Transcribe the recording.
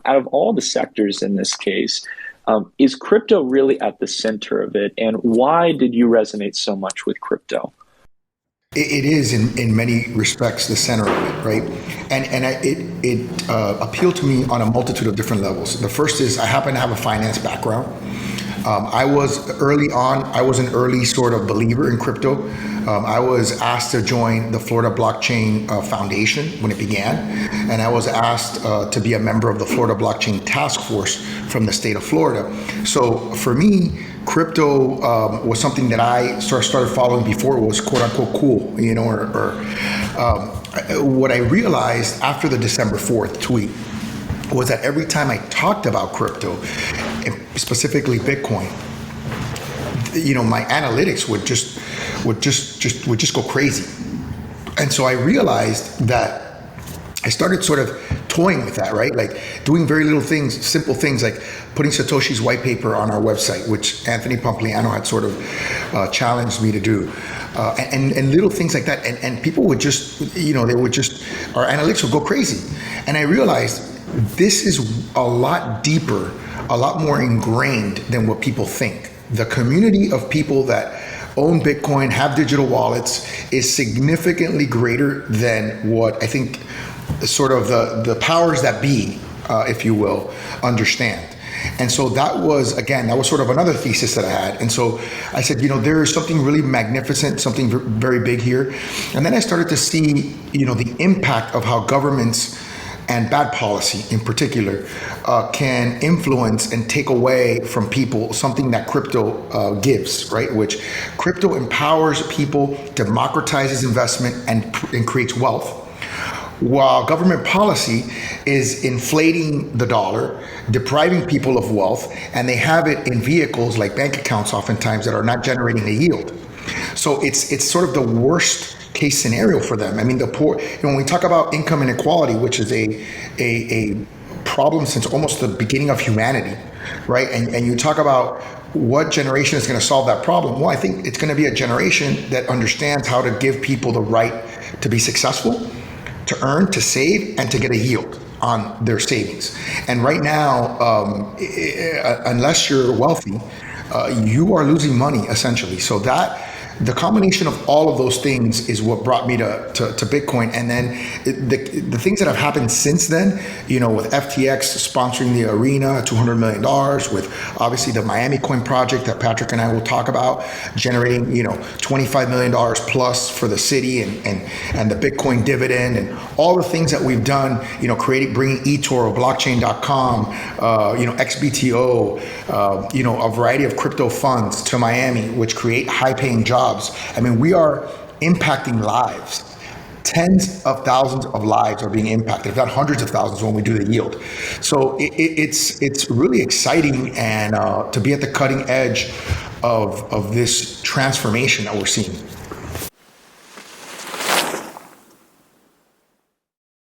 Out of all the sectors in this case, is crypto really at the center of it? And why did you resonate so much with crypto? It is in many respects the center of it, right? And it appealed to me on a multitude of different levels. The first is I happen to have a finance background. I was early on, I was an early sort of believer in crypto. I was asked to join the Florida Blockchain Foundation when it began, and I was asked to be a member of the Florida Blockchain Task Force from the state of Florida. So for me, crypto was something that I sort of started following before it was quote unquote cool, what I realized after the December 4th tweet was that every time I talked about crypto, and specifically Bitcoin, my analytics would just go crazy. And so I realized that I started sort of toying with that, right? Like doing very little things, simple things like putting Satoshi's white paper on our website, which Anthony Pompliano had sort of challenged me to do. And little things like that. And people would just, our analytics would go crazy. And I realized this is a lot deeper, a lot more ingrained than what people think. The community of people that own Bitcoin, have digital wallets, is significantly greater than what I think sort of the powers that be, if you will, understand. And so that was sort of another thesis that I had. And so I said, there is something really magnificent, something very big here. And then I started to see, the impact of how governments and bad policy in particular can influence and take away from people something that crypto gives, right? Which crypto empowers people, democratizes investment, and creates wealth. While government policy is inflating the dollar, depriving people of wealth, and they have it in vehicles like bank accounts oftentimes that are not generating a yield. So it's sort of the worst case scenario for them. I mean, the poor, when we talk about income inequality, which is a problem since almost the beginning of humanity, right? And you talk about what generation is going to solve that problem. Well, I think it's going to be a generation that understands how to give people the right to be successful, to earn, to save, and to get a yield on their savings. And right now, unless you're wealthy, you are losing money essentially. So that the combination of all of those things is what brought me to Bitcoin. And then the things that have happened since then, with FTX sponsoring the arena, $200 million, with obviously the Miami Coin project that Patrick and I will talk about, generating, $25 million plus for the city, and the Bitcoin dividend, and all the things that we've done, bringing eToro, blockchain.com, XBTO, a variety of crypto funds to Miami, which create high paying jobs. I mean, we are impacting lives. Tens of thousands of lives are being impacted, if not hundreds of thousands when we do the yield. So it's really exciting, and to be at the cutting edge of this transformation that we're seeing.